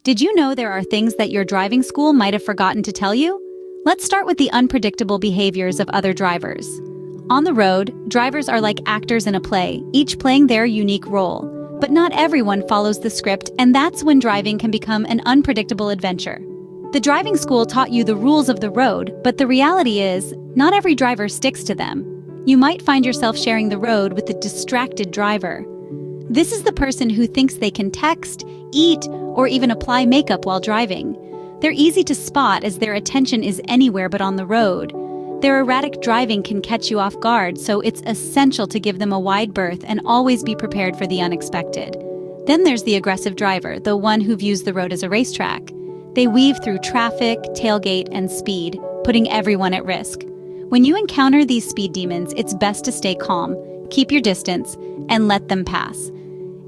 Did you know there are things that your driving school might have forgotten to tell you? Let's start with the unpredictable behaviors of other drivers. On the road, drivers are like actors in a play, each playing their unique role. But not everyone follows the script, and that's when driving can become an unpredictable adventure. The driving school taught you the rules of the road, but the reality is, not every driver sticks to them. You might find yourself sharing the road with a distracted driver. This is the person who thinks they can text, eat, or even apply makeup while driving. They're easy to spot as their attention is anywhere but on the road. Their erratic driving can catch you off guard, so it's essential to give them a wide berth and always be prepared for the unexpected. Then there's the aggressive driver, the one who views the road as a racetrack. They weave through traffic, tailgate, and speed, putting everyone at risk. When you encounter these speed demons, it's best to stay calm, keep your distance, and let them pass.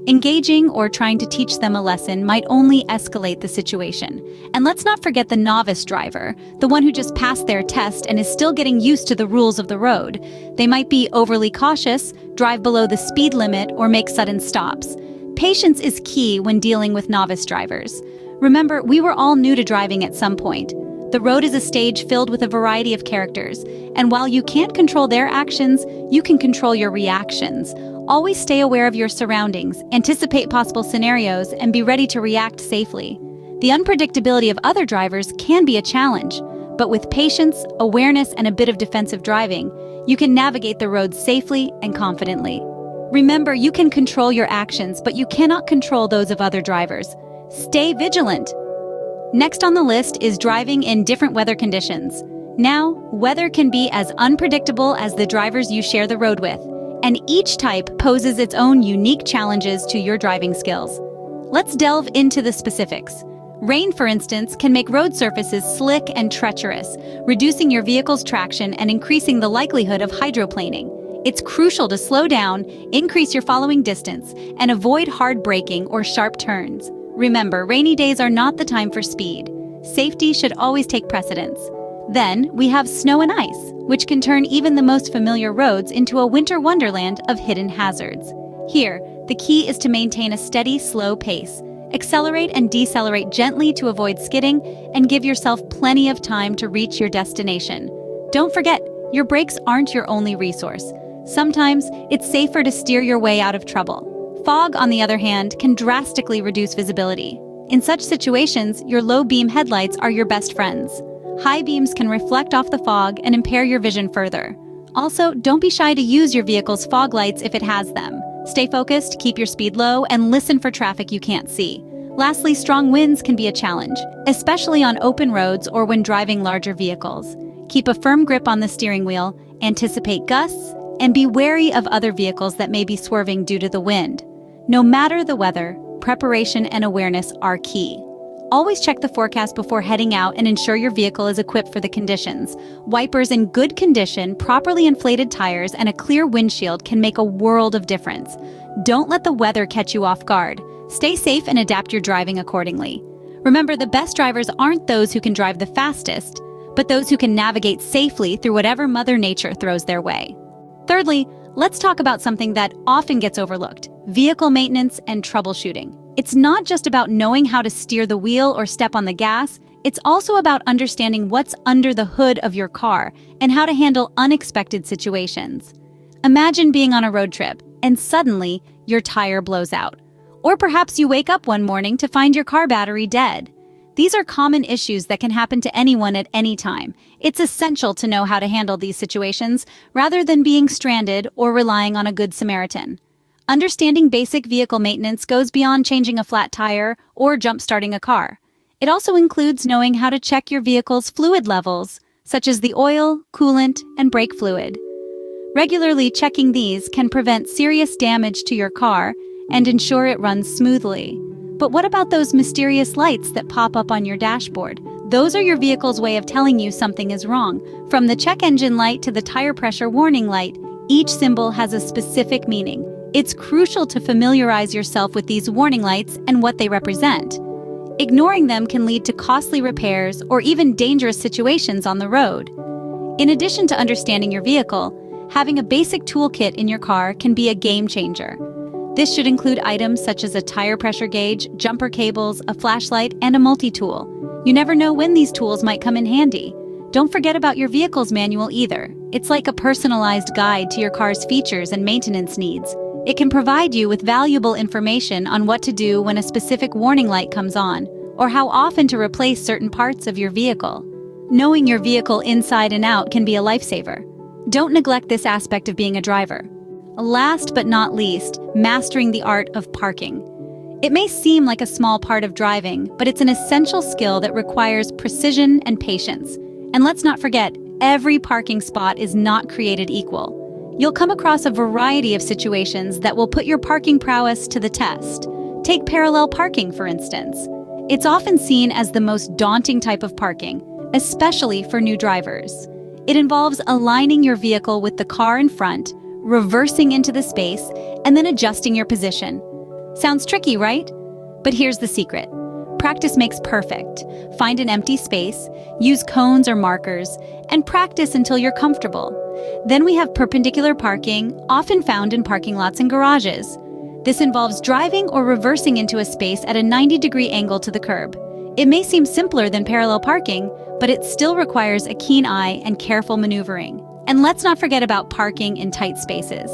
Engaging or trying to teach them a lesson might only escalate the situation. And let's not forget the novice driver, the one who just passed their test and is still getting used to the rules of the road. They might be overly cautious, drive below the speed limit, or make sudden stops. Patience is key when dealing with novice drivers. Remember, we were all new to driving at some point. The road is a stage filled with a variety of characters, and while you can't control their actions, you can control your reactions. Always stay aware of your surroundings, anticipate possible scenarios, and be ready to react safely. The unpredictability of other drivers can be a challenge, but with patience, awareness, and a bit of defensive driving, you can navigate the road safely and confidently. Remember, you can control your actions, but you cannot control those of other drivers. Stay vigilant. Next on the list is driving in different weather conditions. Now, weather can be as unpredictable as the drivers you share the road with, and each type poses its own unique challenges to your driving skills. Let's delve into the specifics. Rain, for instance, can make road surfaces slick and treacherous, reducing your vehicle's traction and increasing the likelihood of hydroplaning. It's crucial to slow down, increase your following distance, and avoid hard braking or sharp turns. Remember, rainy days are not the time for speed. Safety should always take precedence. Then, we have snow and ice, which can turn even the most familiar roads into a winter wonderland of hidden hazards. Here, the key is to maintain a steady, slow pace. Accelerate and decelerate gently to avoid skidding, and give yourself plenty of time to reach your destination. Don't forget, your brakes aren't your only resource. Sometimes, it's safer to steer your way out of trouble. Fog, on the other hand, can drastically reduce visibility. In such situations, your low-beam headlights are your best friends. High beams can reflect off the fog and impair your vision further. Also, don't be shy to use your vehicle's fog lights if it has them. Stay focused, keep your speed low, and listen for traffic you can't see. Lastly, strong winds can be a challenge, especially on open roads or when driving larger vehicles. Keep a firm grip on the steering wheel, anticipate gusts, and be wary of other vehicles that may be swerving due to the wind. No matter the weather, preparation and awareness are key. Always check the forecast before heading out and ensure your vehicle is equipped for the conditions. Wipers in good condition, properly inflated tires, and a clear windshield can make a world of difference. Don't let the weather catch you off guard. Stay safe and adapt your driving accordingly. Remember, the best drivers aren't those who can drive the fastest, but those who can navigate safely through whatever Mother Nature throws their way. Thirdly, let's talk about something that often gets overlooked: vehicle maintenance and troubleshooting. It's not just about knowing how to steer the wheel or step on the gas, it's also about understanding what's under the hood of your car and how to handle unexpected situations. Imagine being on a road trip and suddenly your tire blows out. Or perhaps you wake up one morning to find your car battery dead. These are common issues that can happen to anyone at any time. It's essential to know how to handle these situations rather than being stranded or relying on a good Samaritan. Understanding basic vehicle maintenance goes beyond changing a flat tire or jump-starting a car. It also includes knowing how to check your vehicle's fluid levels, such as the oil, coolant, and brake fluid. Regularly checking these can prevent serious damage to your car and ensure it runs smoothly. But what about those mysterious lights that pop up on your dashboard? Those are your vehicle's way of telling you something is wrong. From the check engine light to the tire pressure warning light, each symbol has a specific meaning. It's crucial to familiarize yourself with these warning lights and what they represent. Ignoring them can lead to costly repairs or even dangerous situations on the road. In addition to understanding your vehicle, having a basic toolkit in your car can be a game changer. This should include items such as a tire pressure gauge, jumper cables, a flashlight, and a multi-tool. You never know when these tools might come in handy. Don't forget about your vehicle's manual either. It's like a personalized guide to your car's features and maintenance needs. It can provide you with valuable information on what to do when a specific warning light comes on, or how often to replace certain parts of your vehicle. Knowing your vehicle inside and out can be a lifesaver. Don't neglect this aspect of being a driver. Last but not least, mastering the art of parking. It may seem like a small part of driving, but it's an essential skill that requires precision and patience. And let's not forget, every parking spot is not created equal. You'll come across a variety of situations that will put your parking prowess to the test. Take parallel parking, for instance. It's often seen as the most daunting type of parking, especially for new drivers. It involves aligning your vehicle with the car in front, reversing into the space, and then adjusting your position. Sounds tricky, right? But here's the secret. Practice makes perfect. Find an empty space, use cones or markers, and practice until you're comfortable. Then we have perpendicular parking, often found in parking lots and garages. This involves driving or reversing into a space at a 90-degree angle to the curb. It may seem simpler than parallel parking, but it still requires a keen eye and careful maneuvering. And let's not forget about parking in tight spaces.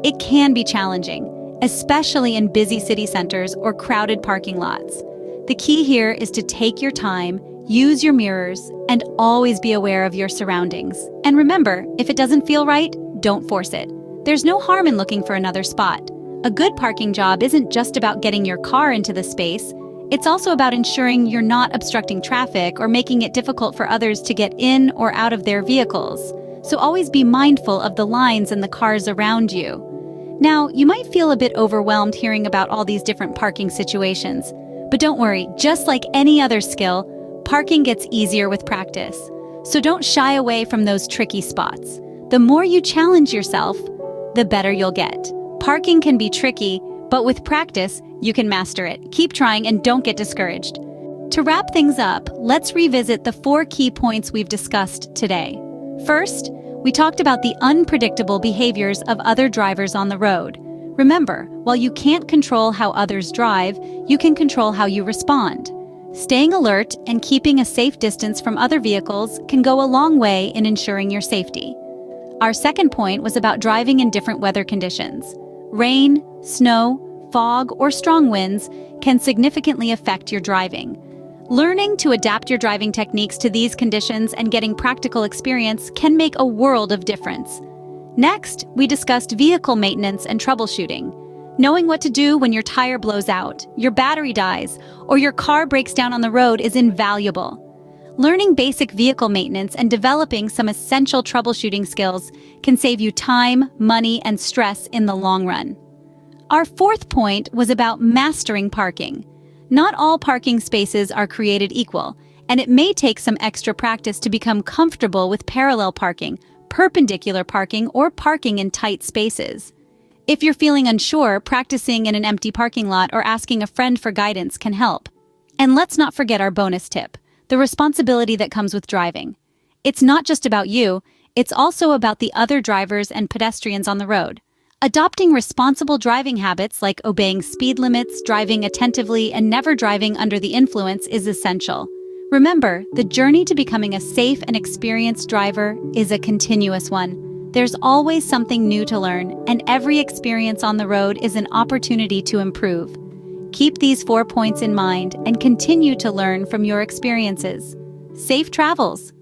It can be challenging, especially in busy city centers or crowded parking lots. The key here is to take your time, use your mirrors, and always be aware of your surroundings. And remember, if it doesn't feel right, don't force it. There's no harm in looking for another spot. A good parking job isn't just about getting your car into the space. It's also about ensuring you're not obstructing traffic or making it difficult for others to get in or out of their vehicles. So always be mindful of the lines and the cars around you. Now, you might feel a bit overwhelmed hearing about all these different parking situations. But don't worry, just like any other skill, parking gets easier with practice. So don't shy away from those tricky spots. The more you challenge yourself, the better you'll get. Parking can be tricky, but with practice, you can master it. Keep trying and don't get discouraged. To wrap things up, let's revisit the 4 key points we've discussed today. First, we talked about the unpredictable behaviors of other drivers on the road. Remember, while you can't control how others drive, you can control how you respond. Staying alert and keeping a safe distance from other vehicles can go a long way in ensuring your safety. Our second point was about driving in different weather conditions. Rain, snow, fog, or strong winds can significantly affect your driving. Learning to adapt your driving techniques to these conditions and getting practical experience can make a world of difference. Next, we discussed vehicle maintenance and troubleshooting. Knowing what to do when your tire blows out, your battery dies, or your car breaks down on the road is invaluable. Learning basic vehicle maintenance and developing some essential troubleshooting skills can save you time, money, and stress in the long run. Our fourth point was about mastering parking. Not all parking spaces are created equal, and it may take some extra practice to become comfortable with parallel parking, perpendicular parking, or parking in tight spaces. If you're feeling unsure, practicing in an empty parking lot or asking a friend for guidance can help. And let's not forget our bonus tip, the responsibility that comes with driving. It's not just about you, it's also about the other drivers and pedestrians on the road. Adopting responsible driving habits like obeying speed limits, driving attentively, and never driving under the influence is essential. Remember, the journey to becoming a safe and experienced driver is a continuous one. There's always something new to learn, and every experience on the road is an opportunity to improve. Keep these 4 points in mind and continue to learn from your experiences. Safe travels!